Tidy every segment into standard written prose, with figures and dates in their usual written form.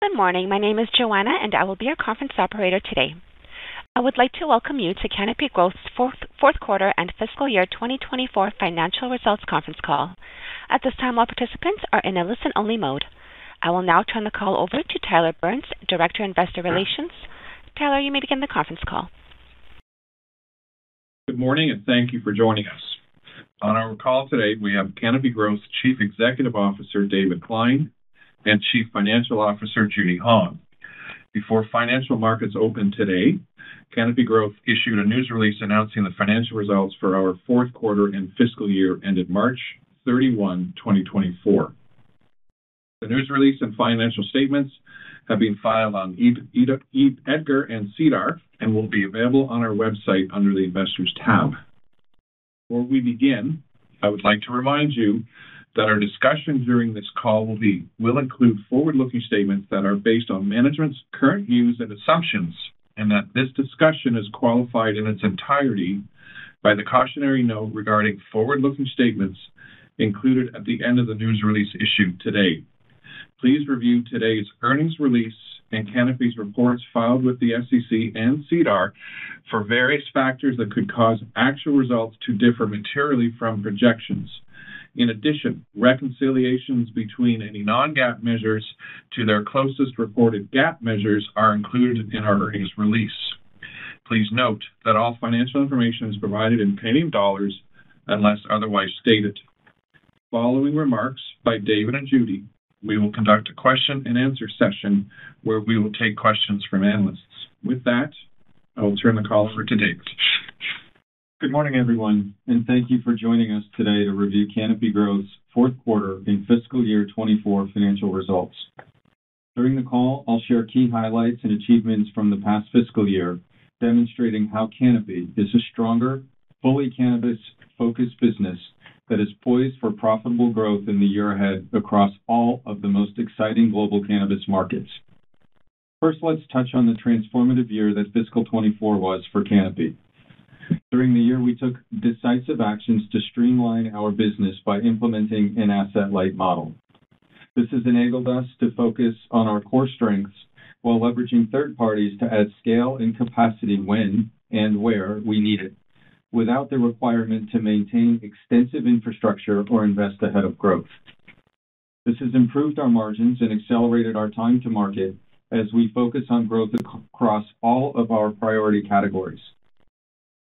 Good morning. My name is Joanna, and I will be your conference operator today. I would like to welcome you to Canopy Growth's fourth quarter and fiscal year 2024 financial results conference call. At this time, all participants are in a listen-only mode. I will now turn the call over to Tyler Burns, Director, Investor Relations. Tyler, you may begin the conference call. Good morning, and thank you for joining us. On our call today, we have Canopy Growth's Chief Executive Officer, David Klein, and Chief Financial Officer, Judy Hong. Before financial markets opened today, Canopy Growth issued a news release announcing the financial results for our fourth quarter and fiscal year ended March 31, 2024. The news release and financial statements have been filed on EDGAR and SEDAR and will be available on our website under the Investors tab. Before we begin, I would like to remind you that our discussion during this call will include forward-looking statements that are based on management's current views and assumptions, and that this discussion is qualified in its entirety by the cautionary note regarding forward-looking statements included at the end of the news release issued today. Please review today's earnings release and Canopy's reports filed with the SEC and SEDAR for various factors that could cause actual results to differ materially from projections. In addition, reconciliations between any non-GAAP measures to their closest reported GAAP measures are included in our earnings release. Please note that all financial information is provided in Canadian dollars unless otherwise stated. Following remarks by David and Judy, we will conduct a question and answer session where we will take questions from analysts. With that, I will turn the call over to David. Good morning, everyone, and thank you for joining us today to review Canopy Growth's fourth quarter and fiscal year 24 financial results. During the call, I'll share key highlights and achievements from the past fiscal year, demonstrating how Canopy is a stronger, fully cannabis-focused business that is poised for profitable growth in the year ahead across all of the most exciting global cannabis markets. First, let's touch on the transformative year that fiscal 24 was for Canopy. During the year, we took decisive actions to streamline our business by implementing an asset-light model. This has enabled us to focus on our core strengths while leveraging third parties to add scale and capacity when and where we need it, without the requirement to maintain extensive infrastructure or invest ahead of growth. This has improved our margins and accelerated our time to market as we focus on growth across all of our priority categories.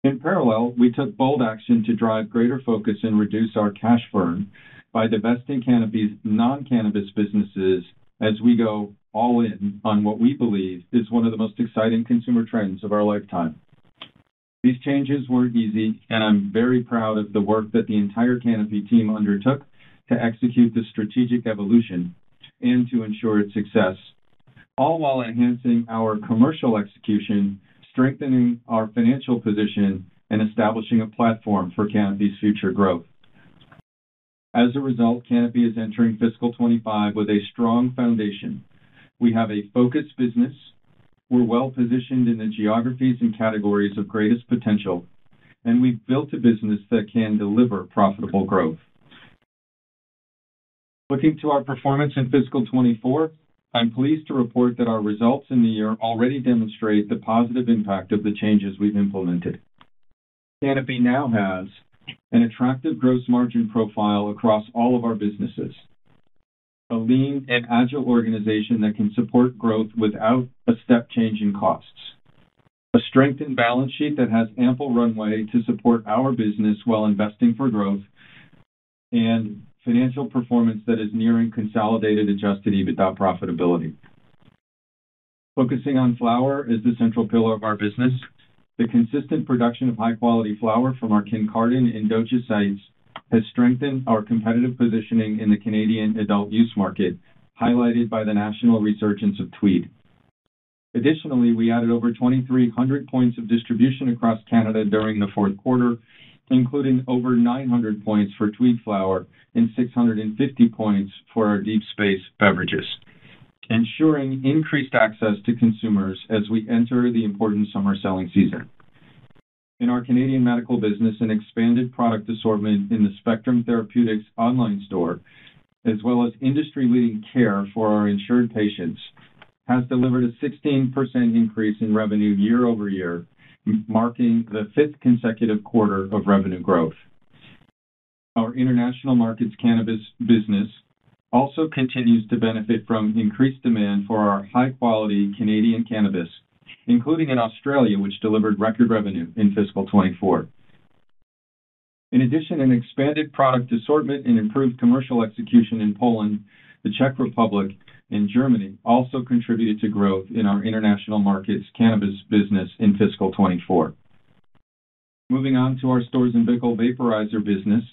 In parallel, we took bold action to drive greater focus and reduce our cash burn by divesting Canopy's non-cannabis businesses as we go all in on what we believe is one of the most exciting consumer trends of our lifetime. These changes weren't easy, and I'm very proud of the work that the entire Canopy team undertook to execute the strategic evolution and to ensure its success, all while enhancing our commercial execution, strengthening our financial position, and establishing a platform for Canopy's future growth. As a result, Canopy is entering fiscal 25 with a strong foundation. We have a focused business, we're well-positioned in the geographies and categories of greatest potential, and we've built a business that can deliver profitable growth. Looking to our performance in fiscal 24, I'm pleased to report that our results in the year already demonstrate the positive impact of the changes we've implemented. Canopy now has an attractive gross margin profile across all of our businesses, a lean and agile organization that can support growth without a step change in costs, a strengthened balance sheet that has ample runway to support our business while investing for growth, and financial performance that is nearing consolidated adjusted EBITDA profitability. Focusing on flower as the central pillar of our business, the consistent production of high-quality flower from our Kincardine and DOJA sites has strengthened our competitive positioning in the Canadian adult use market, highlighted by the national resurgence of Tweed. Additionally, we added over 2,300 points of distribution across Canada during the fourth quarter, including over 900 points for Tweed flower and 650 points for our deep space beverages, ensuring increased access to consumers as we enter the important summer selling season. In our Canadian medical business, an expanded product assortment in the Spectrum Therapeutics online store, as well as industry-leading care for our insured patients, has delivered a 16% increase in revenue year over year, marking the fifth consecutive quarter of revenue growth. Our international markets cannabis business also continues to benefit from increased demand for our high-quality Canadian cannabis, including in Australia, which delivered record revenue in fiscal 24. In addition, an expanded product assortment and improved commercial execution in Poland, the Czech Republic, and Germany also contributed to growth in our international markets cannabis business in fiscal 24. Moving on to our Storz Bickel vaporizer business,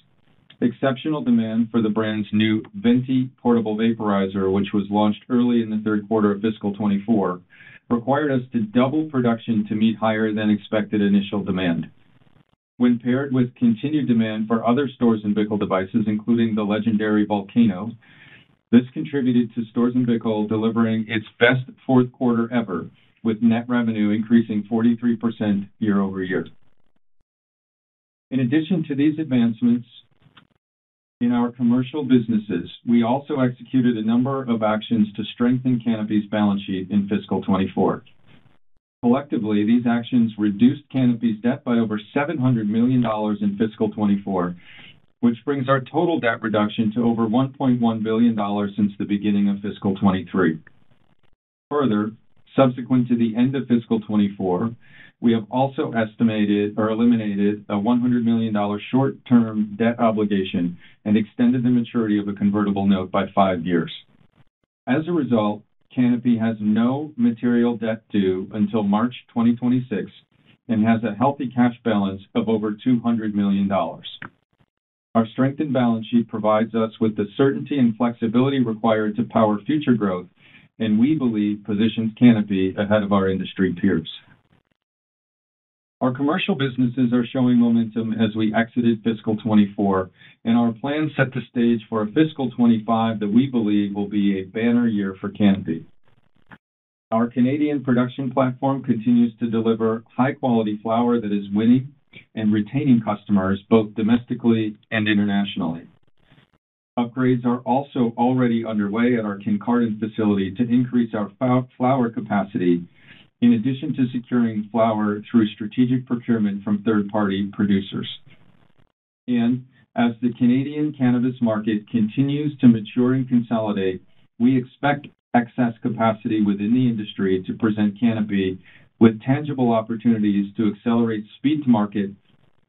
exceptional demand for the brand's new Venti portable vaporizer, which was launched early in the third quarter of fiscal 24, required us to double production to meet higher than expected initial demand. When paired with continued demand for other Storz Bickel devices, including the legendary Volcano, this contributed to Storz Bickel delivering its best fourth quarter ever, with net revenue increasing 43% year over year. In addition to these advancements in our commercial businesses, we also executed a number of actions to strengthen Canopy's balance sheet in fiscal 24. Collectively, these actions reduced Canopy's debt by over $700 million in fiscal 24, which brings our total debt reduction to over $1.1 billion since the beginning of fiscal 23. Further, subsequent to the end of fiscal 24, we have also estimated or eliminated a $100 million short-term debt obligation and extended the maturity of a convertible note by 5 years. As a result, Canopy has no material debt due until March 2026 and has a healthy cash balance of over $200 million. Our strengthened balance sheet provides us with the certainty and flexibility required to power future growth, and we believe positions Canopy ahead of our industry peers. Our commercial businesses are showing momentum as we exited fiscal 24, and our plans set the stage for a fiscal 25 that we believe will be a banner year for Canopy. Our Canadian production platform continues to deliver high-quality flower that is winning and retaining customers both domestically and internationally. Upgrades are also already underway at our Kincardine facility to increase our flower capacity, in addition to securing flower through strategic procurement from third-party producers. And as the Canadian cannabis market continues to mature and consolidate, we expect excess capacity within the industry to present Canopy with tangible opportunities to accelerate speed to market,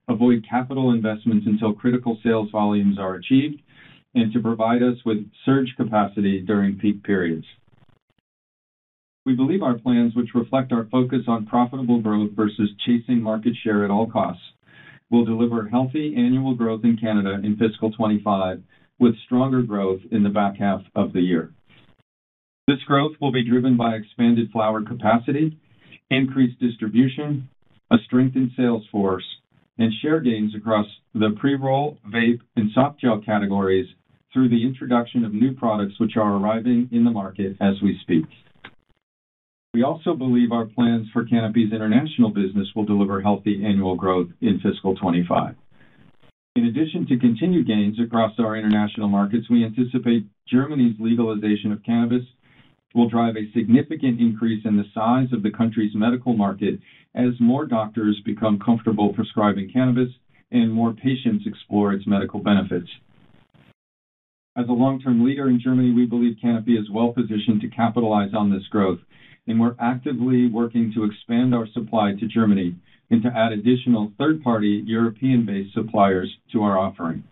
avoid capital investments until critical sales volumes are achieved, and to provide us with surge capacity during peak periods. We believe our plans, which reflect our focus on profitable growth versus chasing market share at all costs, will deliver healthy annual growth in Canada in fiscal 25, with stronger growth in the back half of the year. This growth will be driven by expanded flower capacity, increased distribution, a strengthened sales force, and share gains across the pre-roll, vape, and soft gel categories through the introduction of new products which are arriving in the market as we speak. We also believe our plans for Canopy's international business will deliver healthy annual growth in fiscal 25. In addition to continued gains across our international markets, we anticipate Germany's legalization of cannabis will drive a significant increase in the size of the country's medical market as more doctors become comfortable prescribing cannabis and more patients explore its medical benefits. As a long-term leader in Germany, we believe Canopy is well positioned to capitalize on this growth, and we're actively working to expand our supply to Germany and to add additional third-party European-based suppliers to our offering.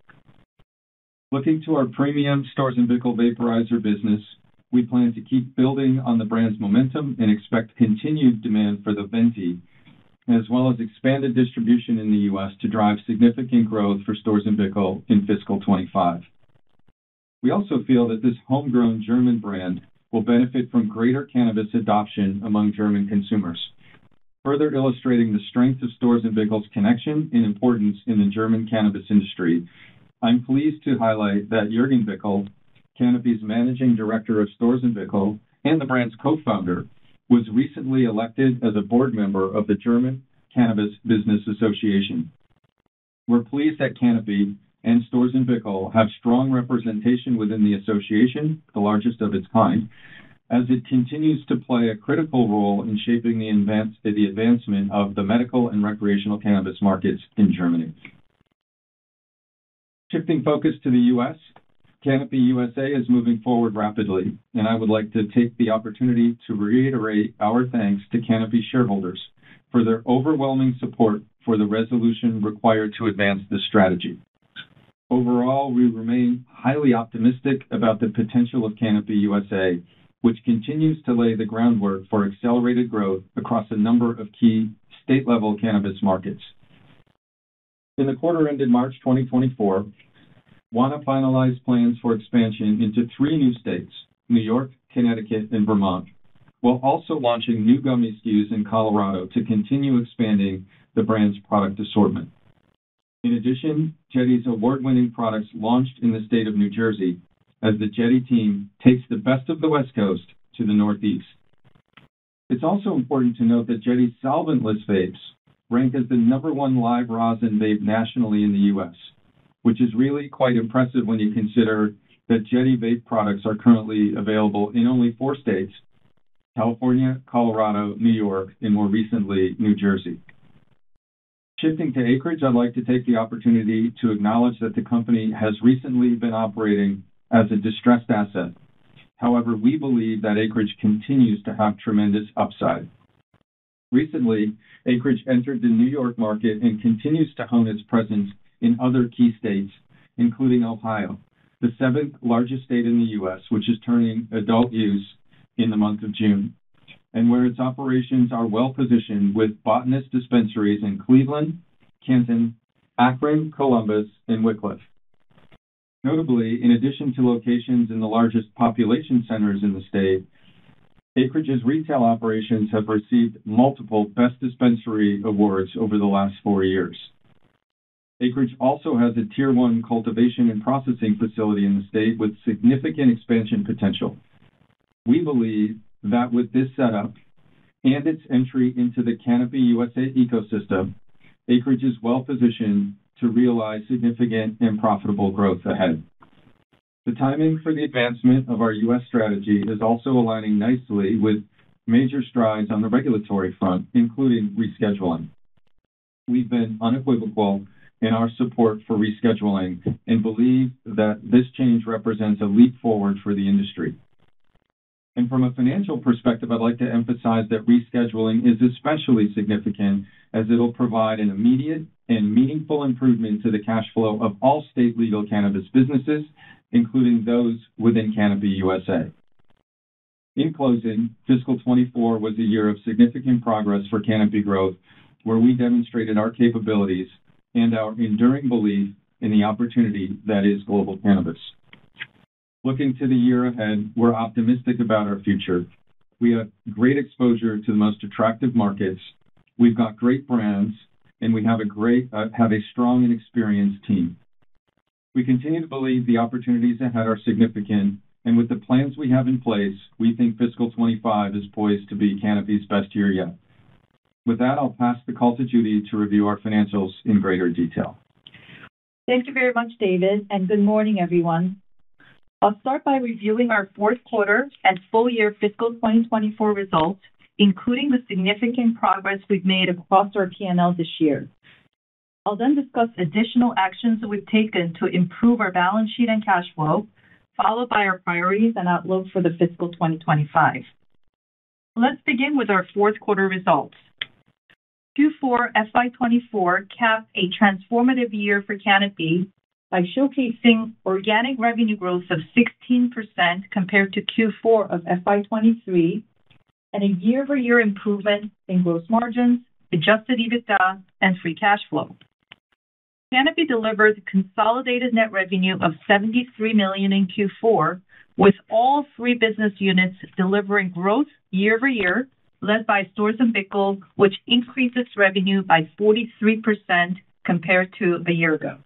Looking to our premium Storz Bickel vaporizer business, we plan to keep building on the brand's momentum and expect continued demand for the Venti, as well as expanded distribution in the U.S. to drive significant growth for Storz Bickel in fiscal 25. We also feel that this homegrown German brand will benefit from greater cannabis adoption among German consumers, further illustrating the strength of Storz Bickel's connection and importance in the German cannabis industry. I'm pleased to highlight that Jürgen Bickel, Canopy's managing director of Storz Bickel and the brand's co-founder, was recently elected as a board member of the German Cannabis Business Association. We're pleased that Canopy and Storz Bickel have strong representation within the association, the largest of its kind, as it continues to play a critical role in shaping the advancement of the medical and recreational cannabis markets in Germany. Shifting focus to the U.S., Canopy USA is moving forward rapidly, and I would like to take the opportunity to reiterate our thanks to Canopy shareholders for their overwhelming support for the resolution required to advance this strategy. Overall, we remain highly optimistic about the potential of Canopy USA, which continues to lay the groundwork for accelerated growth across a number of key state-level cannabis markets. In the quarter ended March 2024, WANA finalized plans for expansion into 3 new states, New York, Connecticut, and Vermont, while also launching new gummy SKUs in Colorado to continue expanding the brand's product assortment. In addition, Jetty's award-winning products launched in the state of New Jersey as the Jetty team takes the best of the West Coast to the Northeast. It's also important to note that Jetty's solventless vapes rank as the #1 live rosin vape nationally in the U.S., which is really quite impressive when you consider that Jetty vape products are currently available in only 4 states: California, Colorado, New York, and more recently, New Jersey. Shifting to Acreage, I'd like to take the opportunity to acknowledge that the company has recently been operating as a distressed asset. However, we believe that Acreage continues to have tremendous upside. Recently, Acreage entered the New York market and continues to hone its presence in other key states, including Ohio, the 7th largest state in the U.S., which is turning adult use in the month of June, and where its operations are well-positioned with Botanist dispensaries in Cleveland, Canton, Akron, Columbus, and Wickliffe. Notably, in addition to locations in the largest population centers in the state, Acreage's retail operations have received multiple Best Dispensary awards over the last 4 years. Acreage also has a Tier 1 cultivation and processing facility in the state with significant expansion potential. We believe that with this setup and its entry into the Canopy USA ecosystem, Acreage is well-positioned to realize significant and profitable growth ahead. The timing for the advancement of our U.S. strategy is also aligning nicely with major strides on the regulatory front, including rescheduling. We've been unequivocal in our support for rescheduling and believe that this change represents a leap forward for the industry. And from a financial perspective, I'd like to emphasize that rescheduling is especially significant as it'll provide an immediate and meaningful improvement to the cash flow of all state legal cannabis businesses, including those within Canopy USA. In closing, fiscal 24 was a year of significant progress for Canopy Growth, where we demonstrated our capabilities and our enduring belief in the opportunity that is global cannabis. Looking to the year ahead, we're optimistic about our future. We have great exposure to the most attractive markets. We've got great brands, and we have a strong and experienced team. We continue to believe the opportunities ahead are significant, and with the plans we have in place, we think fiscal 25 is poised to be Canopy's best year yet. With that, I'll pass the call to Judy to review our financials in greater detail. Thank you very much, David, and good morning, everyone. I'll start by reviewing our fourth quarter and full year fiscal 2024 results, including the significant progress we've made across our P&L this year. I'll then discuss additional actions that we've taken to improve our balance sheet and cash flow, followed by our priorities and outlook for the fiscal 2025. Let's begin with our fourth quarter results. Q4 FY24 capped a transformative year for Canopy by showcasing organic revenue growth of 16% compared to Q4 of FY23 and a year-over-year improvement in gross margins, adjusted EBITDA, and free cash flow. Canopy delivered consolidated net revenue of $73 million in Q4, with all 3 business units delivering growth year-over-year, led by Storz Bickel, which increased its revenue by 43% compared to a year ago.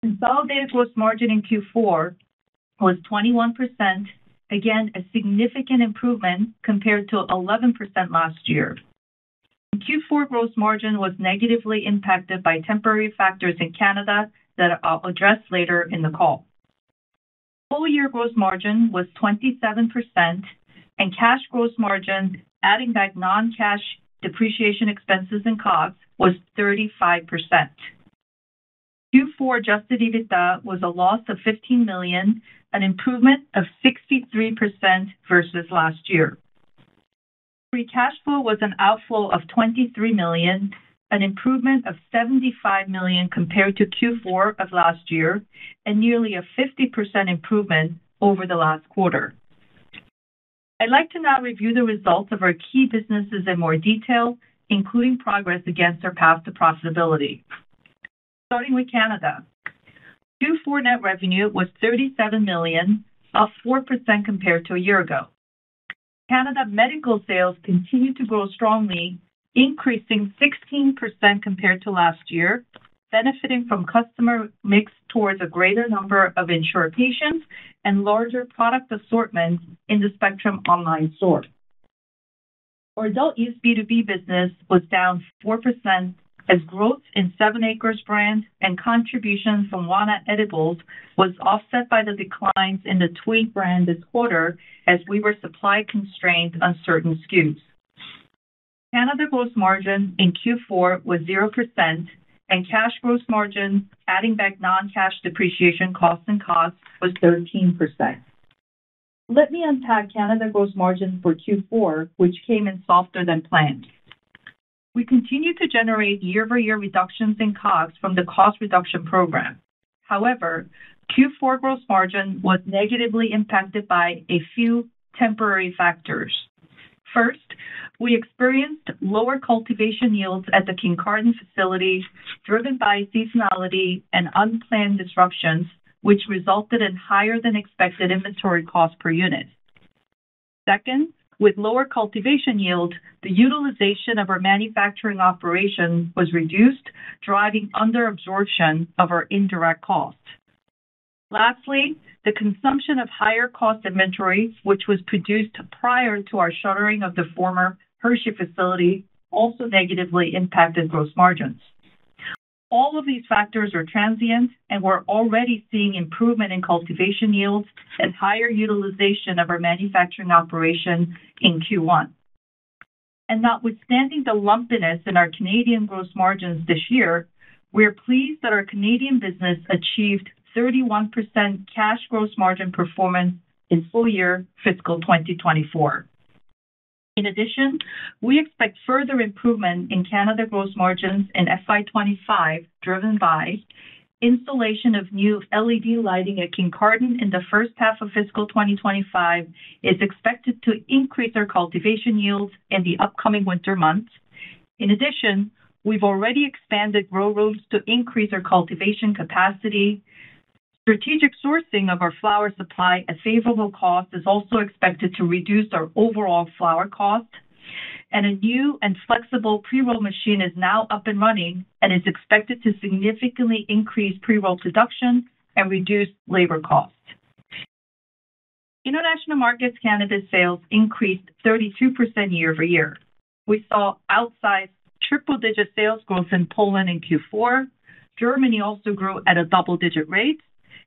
Consolidated gross margin in Q4 was 21%, again a significant improvement compared to 11% last year. Q4 gross margin was negatively impacted by temporary factors in Canada that I'll address later in the call. Full-year gross margin was 27%, and cash gross margin, adding back non-cash depreciation expenses and COGS, was 35%. Q4 adjusted EBITDA was a loss of $15 million, an improvement of 63% versus last year. Free cash flow was an outflow of $23 million, an improvement of $75 million compared to Q4 of last year, and nearly a 50% improvement over the last quarter. I'd like to now review the results of our key businesses in more detail, including progress against our path to profitability. Starting with Canada. Q4 net revenue was $37 million, up 4% compared to a year ago. Canada medical sales continued to grow strongly, increasing 16% compared to last year, benefiting from customer mix towards a greater number of insured patients and larger product assortment in the Spectrum online store. Our adult use B2B business was down 4% as growth in 7ACRES brand and contribution from Wana Edibles was offset by the declines in the Tweed brand this quarter as we were supply constrained on certain SKUs. Canada gross margin in Q4 was 0%, and cash gross margin, adding back non-cash depreciation costs and COGS, was 13%. Let me unpack Canada gross margin for Q4, which came in softer than planned. We continue to generate year-over-year reductions in COGS from the cost reduction program. However, Q4 gross margin was negatively impacted by a few temporary factors. First, we experienced lower cultivation yields at the Kincardine facility, driven by seasonality and unplanned disruptions, which resulted in higher than expected inventory cost per unit. Second, with lower cultivation yield, the utilization of our manufacturing operation was reduced, driving under absorption of our indirect costs. Lastly, the consumption of higher cost inventory, which was produced prior to our shuttering of the former Hershey facility, also negatively impacted gross margins. All of these factors are transient, and we're already seeing improvement in cultivation yields and higher utilization of our manufacturing operation in Q1. And notwithstanding the lumpiness in our Canadian gross margins this year, we are pleased that our Canadian business achieved 31% cash gross margin performance in full year fiscal 2024. In addition, we expect further improvement in Canada gross margins in FY25, driven by installation of new LED lighting at Kincardine in the first half of fiscal 2025 is expected to increase our cultivation yields in the upcoming winter months. In addition, we've already expanded grow rooms to increase our cultivation capacity. Strategic sourcing of our flower supply at favorable cost is also expected to reduce our overall flower cost. And a new and flexible pre-roll machine is now up and running and is expected to significantly increase pre-roll production and reduce labor costs. International markets cannabis sales increased 32% year over year. We saw outsized triple-digit sales growth in Poland in Q4. Germany also grew at a double-digit rate,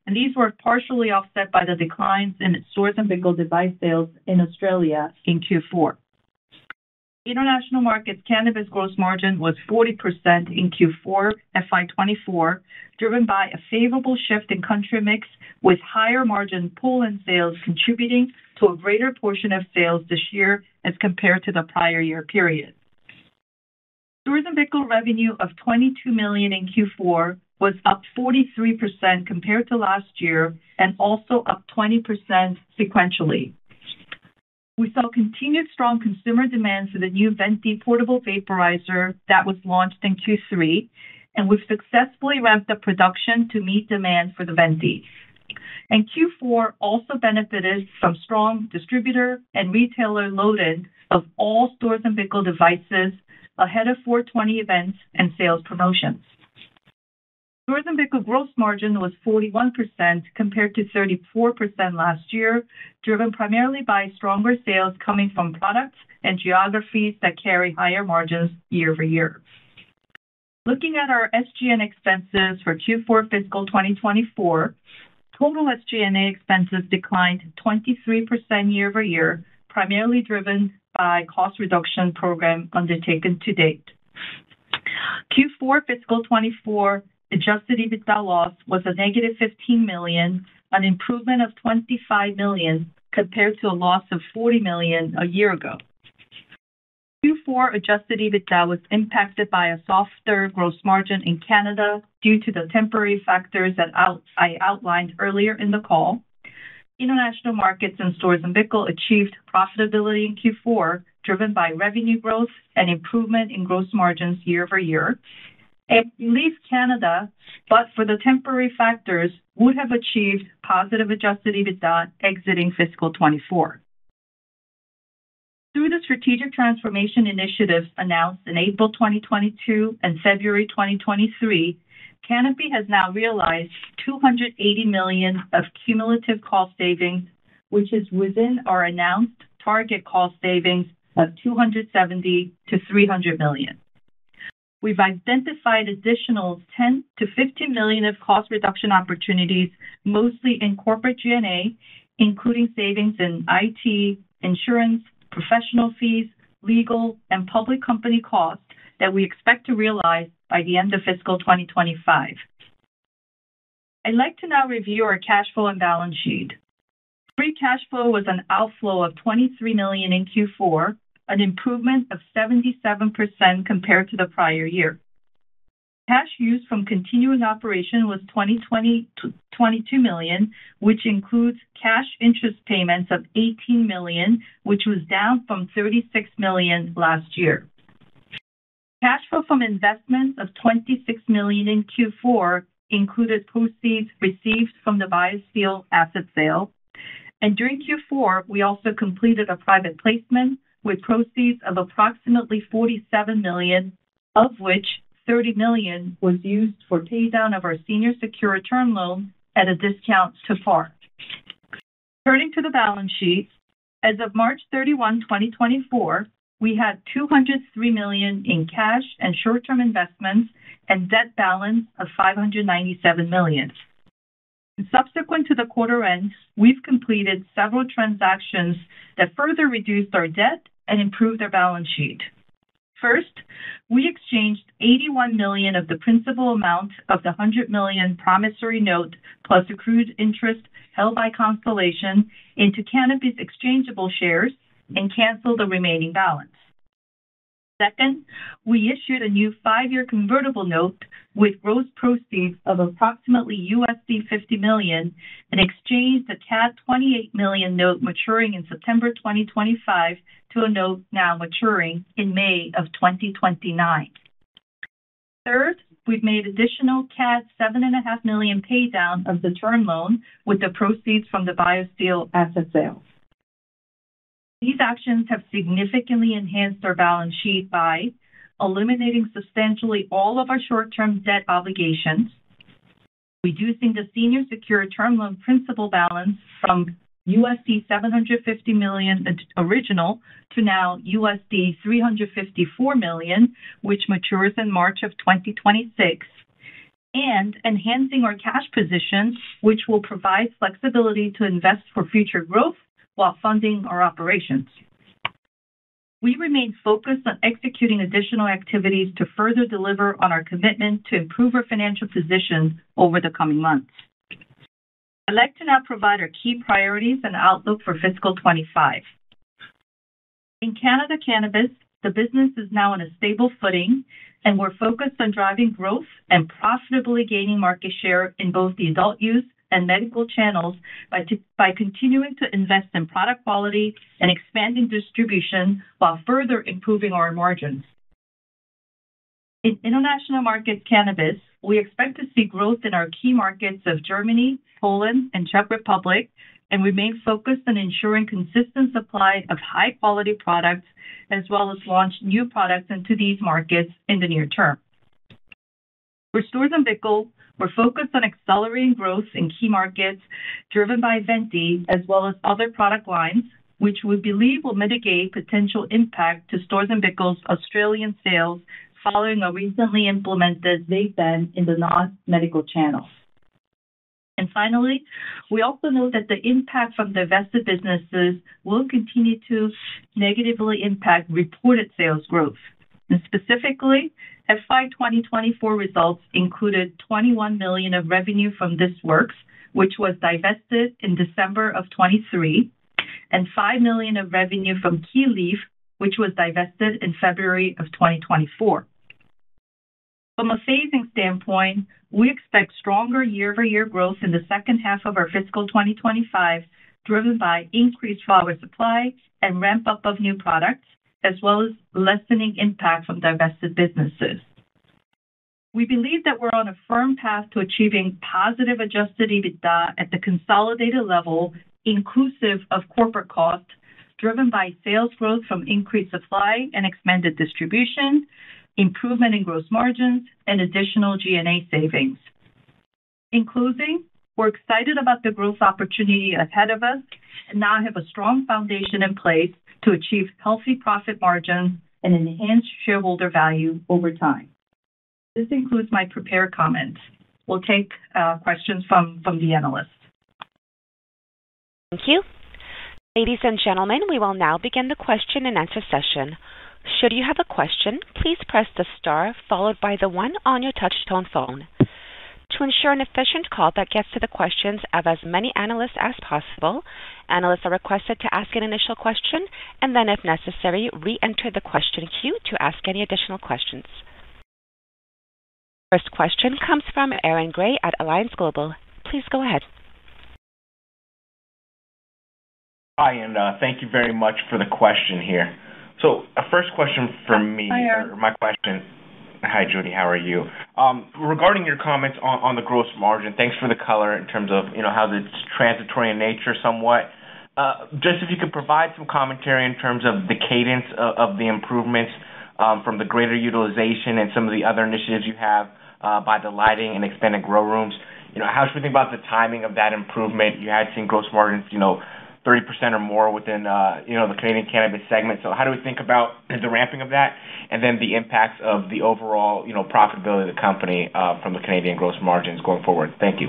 and these were partially offset by the declines in Storz Bickel device sales in Australia in Q4. International markets cannabis gross margin was 40% in Q4 FY24, driven by a favorable shift in country mix, with higher margin Poland sales contributing to a greater portion of sales this year as compared to the prior year period. Storz Bickel revenue of $22 million in Q4 was up 43% compared to last year and also up 20% sequentially. We saw continued strong consumer demand for the new Venti portable vaporizer that was launched in Q3, and we've successfully ramped up production to meet demand for the Venti. And Q4 also benefited from strong distributor and retailer load-in of all Storz Bickel devices ahead of 420 events and sales promotions. Storz Bickel gross margin was 41% compared to 34% last year, driven primarily by stronger sales coming from products and geographies that carry higher margins year over year. Looking at our SG&A expenses for Q4 fiscal 2024, Total SG&A expenses declined 23% year-over-year, primarily driven by cost reduction program undertaken to date. Q4 fiscal 24 adjusted EBITDA loss was a negative $15 million, an improvement of $25 million compared to a loss of $40 million a year ago. Q4 adjusted EBITDA was impacted by a softer gross margin in Canada due to the temporary factors that I outlined earlier in the call. International markets and Storz Bickel achieved profitability in Q4, driven by revenue growth and improvement in gross margins year-over-year. I believe Canada, but for the temporary factors, would have achieved positive adjusted EBITDA exiting fiscal 24. Through the strategic transformation initiatives announced in April 2022 and February 2023, Canopy has now realized $280 million of cumulative cost savings, which is within our announced target cost savings of $270 to $300 million. We've identified additional $10 to $15 million of cost reduction opportunities, mostly in corporate G&A, including savings in IT, insurance, professional fees, legal, and public company costs that we expect to realize by the end of fiscal 2025. I'd like to now review our cash flow and balance sheet. Free cash flow was an outflow of $23 million in Q4, an improvement of 77% compared to the prior year. Cash used from continuing operation was $22 million, which includes cash interest payments of $18 million, which was down from $36 million last year. Cash flow from investments of $26 million in Q4 included proceeds received from the BioSteel asset sale. And during Q4, we also completed a private placement with proceeds of approximately $47 million, of which $30 million was used for pay down of our senior secured term loan at a discount to par. Turning to the balance sheet, as of March 31, 2024, we had $203 million in cash and short-term investments and debt balance of $597 million. Subsequent to the quarter end, we've completed several transactions that further reduced our debt and improved our balance sheet. First, we exchanged $81 million of the principal amount of the $100 million promissory note plus accrued interest held by Constellation into Canopy's exchangeable shares and canceled the remaining balance. Second, we issued a new 5-year convertible note with gross proceeds of approximately $50 million and exchanged a CAD $28 million note maturing in September 2025 to a note now maturing in May of 2029. Third, we've made additional CAD $7.5 million pay down of the term loan with the proceeds from the BioSteel asset sale. These actions have significantly enhanced our balance sheet by eliminating substantially all of our short-term debt obligations, reducing the senior secured term loan principal balance from $750 million original to now $354 million, which matures in March of 2026, and enhancing our cash position, which will provide flexibility to invest for future growth while funding our operations. We remain focused on executing additional activities to further deliver on our commitment to improve our financial position over the coming months. I'd like to now provide our key priorities and outlook for fiscal 25. In Canada Cannabis, the business is now on a stable footing, and we're focused on driving growth and profitably gaining market share in both the adult use and medical channels by continuing to invest in product quality and expanding distribution while further improving our margins. In international markets cannabis, we expect to see growth in our key markets of Germany, Poland, and Czech Republic, and remain focused on ensuring consistent supply of high-quality products, as well as launch new products into these markets in the near term. For Storz Bickel, we're focused on accelerating growth in key markets driven by Venti, as well as other product lines, which we believe will mitigate potential impact to Storz Bickel's Australian sales following a recently implemented vape ban in the non-medical channels. And finally, we also know that the impact from divested businesses will continue to negatively impact reported sales growth. And specifically, FY 2024 results included $21 million of revenue from This Works, which was divested in December of 23, and $5 million of revenue from Key Leaf, which was divested in February of 2024. From a phasing standpoint, we expect stronger year-over-year growth in the second half of our fiscal 2025, driven by increased flower supply and ramp-up of new products, as well as lessening impact from divested businesses. We believe that we're on a firm path to achieving positive adjusted EBITDA at the consolidated level, inclusive of corporate costs, driven by sales growth from increased supply and expanded distribution, improvement in gross margins, and additional G&A savings. In closing, we're excited about the growth opportunity ahead of us and now have a strong foundation in place to achieve healthy profit margins and enhance shareholder value over time. This includes my prepared comments. We'll take questions from the analysts. Thank you. Ladies and gentlemen, we will now begin the question and answer session. Should you have a question, please press the star followed by the 1 on your touch-tone phone. To ensure an efficient call that gets to the questions of as many analysts as possible, analysts are requested to ask an initial question and then, if necessary, re-enter the question queue to ask any additional questions. First question comes from Aaron Gray at Alliance Global. Please go ahead. Hi, and thank you very much for the question here. So, a first question from me, or my question. Hi, Judy. How are you? Regarding your comments on the gross margin, thanks for the color in terms of how it's transitory in nature somewhat. Just if you could provide some commentary in terms of the cadence of the improvements from the greater utilization and some of the other initiatives you have by the lighting and expanded grow rooms. How should we think about the timing of that improvement? You had seen gross margins, 30% or more within, the Canadian cannabis segment. So how do we think about the ramping of that and then the impacts of the overall, profitability of the company from the Canadian gross margins going forward? Thank you.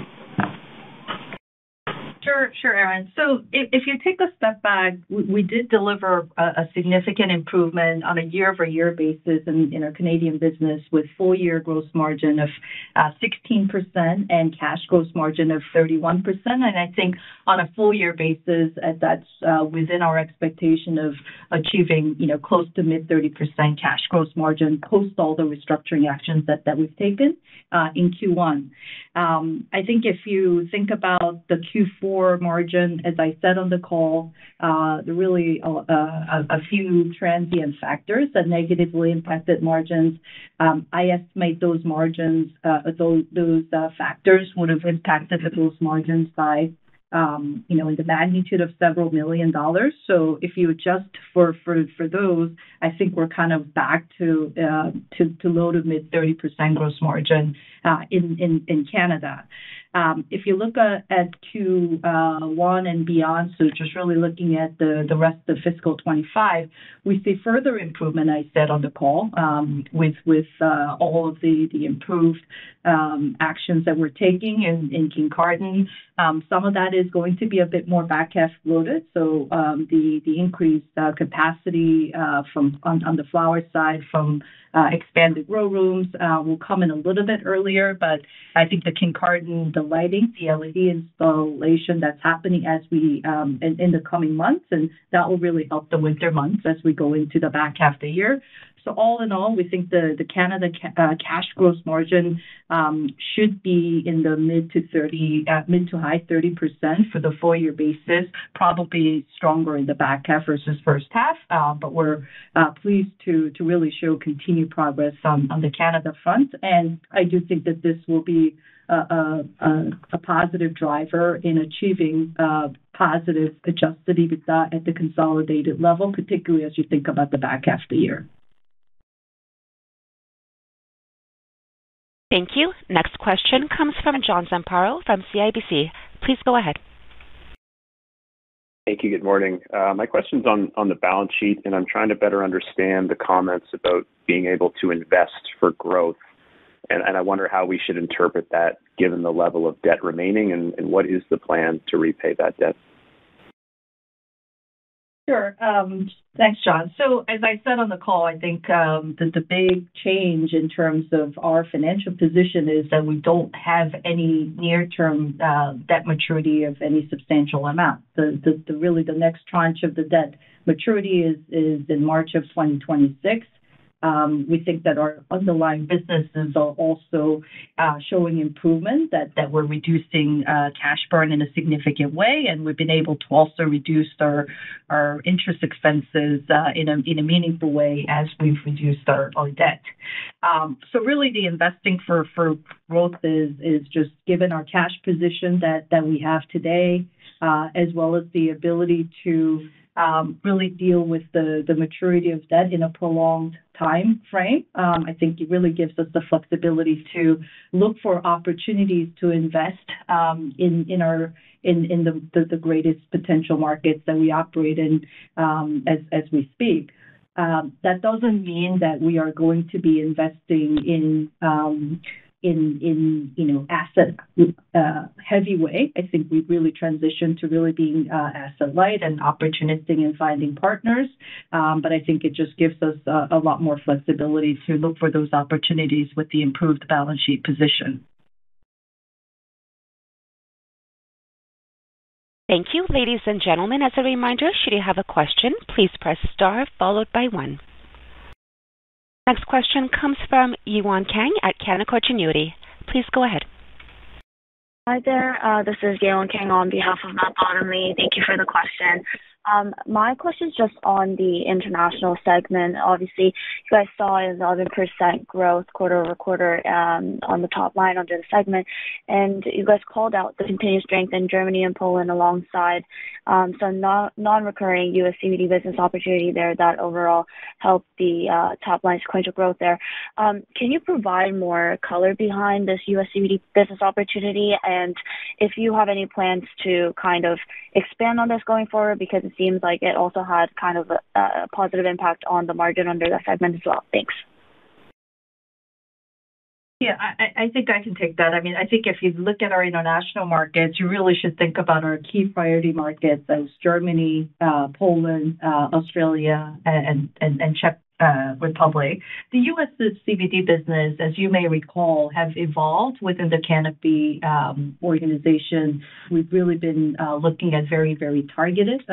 Sure, Aaron. So if you take a step back, we did deliver a significant improvement on a year-over-year basis in our Canadian business with full-year gross margin of 16% and cash gross margin of 31%. And I think on a full-year basis, that's within our expectation of achieving, close to mid-30% cash gross margin post all the restructuring actions that we've taken in Q1. I think if you think about the Q4 margin, as I said on the call, there are really a few transient factors that negatively impacted margins. I estimate those margins, those factors would have impacted those margins by in the magnitude of several $1 million. So if you adjust for those, I think we're kind of back to low to mid 30% gross margin in Canada. If you look at Q1 and beyond, so just really looking at the rest of fiscal 25, we see further improvement, I said on the call, with all of the improved actions that we're taking in Kincardine. Some of that is going to be a bit more back half loaded. So the increased capacity on the flower side from expanded grow rooms will come in a little bit earlier, but I think the Kincardine, the lighting, the LED installation that's happening as we in the coming months, and that will really help the winter months as we go into the back half of the year. So all in all, we think the Canada cash gross margin should be in the mid to high 30% for the full year basis, probably stronger in the back half versus first half. But we're pleased to really show continued progress on the Canada front. And I do think that this will be a positive driver in achieving positive adjusted EBITDA at the consolidated level, particularly as you think about the back half of the year. Thank you. Next question comes from John Zamparo from CIBC. Please go ahead. Thank you. Good morning. My question's on the balance sheet, and I'm trying to better understand the comments about being able to invest for growth. And I wonder how we should interpret that given the level of debt remaining and what is the plan to repay that debt? Sure. Thanks, John. So as I said on the call, I think the big change in terms of our financial position is that we don't have any near-term debt maturity of any substantial amount. Really the next tranche of the debt maturity is in March of 2026. We think that our underlying businesses are also showing improvement, that we're reducing cash burn in a significant way, and we've been able to also reduce our interest expenses in a meaningful way as we've reduced our debt. So really the investing for growth is just given our cash position that we have today, as well as the ability to really deal with the maturity of debt in a prolonged time frame. I think it really gives us the flexibility to look for opportunities to invest in the greatest potential markets that we operate in as we speak. That doesn't mean that we are going to be investing in asset heavy way. I think we've really transitioned to really being asset light and opportunistic in finding partners. But I think it just gives us a lot more flexibility to look for those opportunities with the improved balance sheet position. Thank you, ladies and gentlemen. As a reminder, should you have a question, please press star followed by 1. Next question comes from Yewon Kang at Canaccord Genuity. Please go ahead. Hi there. This is Yewon Kang on behalf of Matt Bottomley. Thank you for the question. My question is just on the international segment. Obviously, you guys saw an 11% growth quarter over quarter on the top line under the segment, and you guys called out the continued strength in Germany and Poland alongside some non-recurring US CBD business opportunity there that overall helped the top line sequential growth there. Can you provide more color behind this US CBD business opportunity, and if you have any plans to kind of expand on this going forward, because it seems like it also had kind of a positive impact on the margin under that segment as well. Thanks. Yeah, I think I can take that. I mean, I think if you look at our international markets, you really should think about our key priority markets as Germany, Poland, Australia, and Czech Republic. The U.S. CBD business, as you may recall, have evolved within the Canopy organization. We've really been looking at very, very targeted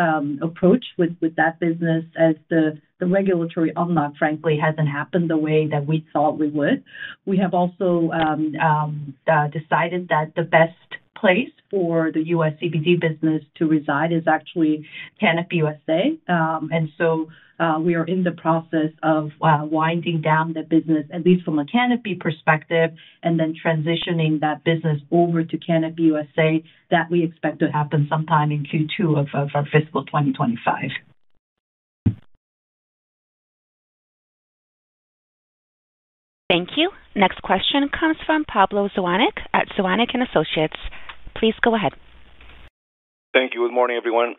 approach with that business, as the regulatory unlock, frankly, hasn't happened the way that we thought we would. We have also decided that the best place for the U.S. CBD business to reside is actually Canopy USA. And so we are in the process of winding down the business, at least from a Canopy perspective, and then transitioning that business over to Canopy USA. That we expect to happen sometime in Q2 of our fiscal 2025. Thank you. Next question comes from Pablo Zuanic at Zuanic & Associates. Please go ahead. Thank you. Good morning, everyone.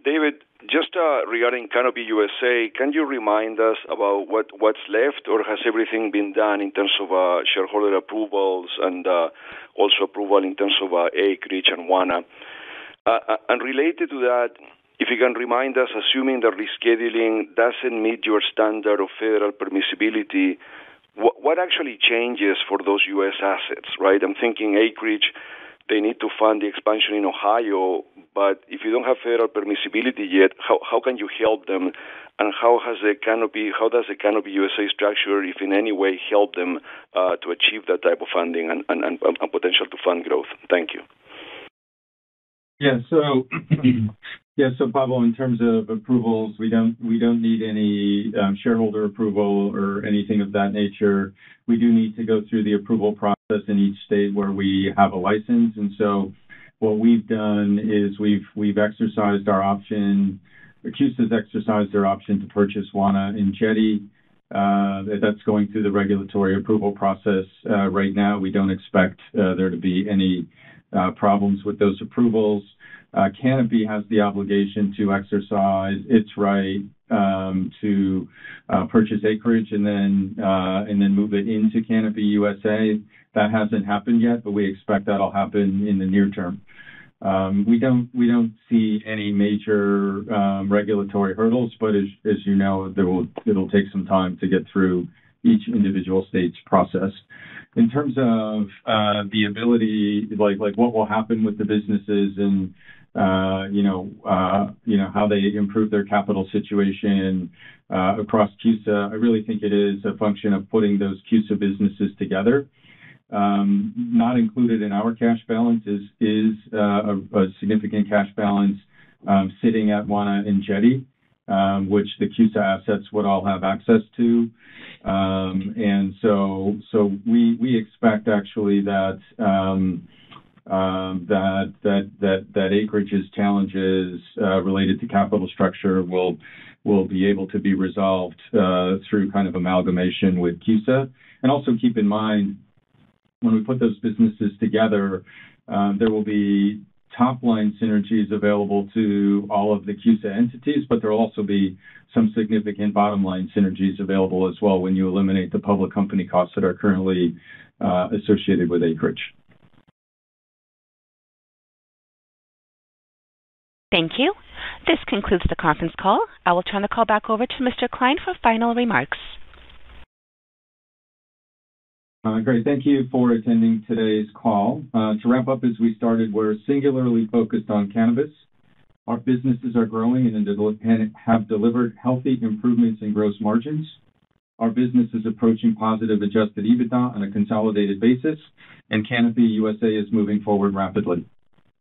David, just regarding Canopy USA, can you remind us about what's left, or has everything been done in terms of shareholder approvals and also approval in terms of acreage and WANA? And related to that, if you can remind us, assuming the rescheduling doesn't meet your standard of federal permissibility, what actually changes for those U.S. assets, right? I'm thinking acreage, they need to fund the expansion in Ohio, but if you don't have federal permissibility yet, how can you help them? And how does the Canopy USA structure, if in any way, help them to achieve that type of funding and potential to fund growth? Thank you. So Pablo, in terms of approvals, we don't need any shareholder approval or anything of that nature. We do need to go through the approval process in each state where we have a license. And so what we've done is we've exercised our option. Accused has exercised their option to purchase WANA in Jetty. That's going through the regulatory approval process right now. We don't expect there to be any problems with those approvals. Canopy has the obligation to exercise its right to purchase acreage and then move it into Canopy USA. That hasn't happened yet, but we expect that'll happen in the near term. We don't see any major regulatory hurdles, but as you know, it'll take some time to get through each individual state's process. In terms of the ability, like what will happen with the businesses and how they improve their capital situation across CUSA, I really think it is a function of putting those CUSA businesses together. Not included in our cash balance is a significant cash balance sitting at Wana and Jetty, which the CUSA assets would all have access to. And so we expect actually that Acreage's challenges related to capital structure will be able to be resolved through kind of amalgamation with CUSA. And also keep in mind, when we put those businesses together, there will be top-line synergies available to all of the CUSA entities, but there will also be some significant bottom-line synergies available as well when you eliminate the public company costs that are currently associated with Acreage. Thank you. This concludes the conference call. I will turn the call back over to Mr. Klein for final remarks. Great. Thank you for attending today's call. To wrap up, as we started, we're singularly focused on cannabis. Our businesses are growing and have delivered healthy improvements in gross margins. Our business is approaching positive adjusted EBITDA on a consolidated basis, and Canopy USA is moving forward rapidly.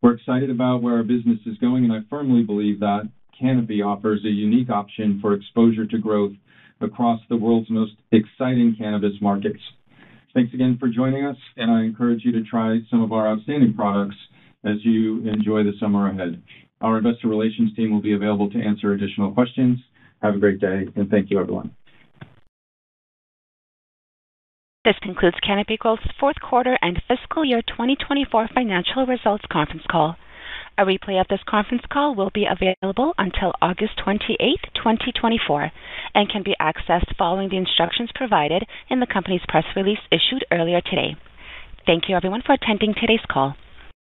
We're excited about where our business is going, and I firmly believe that Canopy offers a unique option for exposure to growth across the world's most exciting cannabis markets. Thanks again for joining us, and I encourage you to try some of our outstanding products as you enjoy the summer ahead. Our investor relations team will be available to answer additional questions. Have a great day, and thank you, everyone. This concludes Canopy Growth's fourth quarter and fiscal year 2024 financial results conference call. A replay of this conference call will be available until August 28, 2024, and can be accessed following the instructions provided in the company's press release issued earlier today. Thank you, everyone, for attending today's call.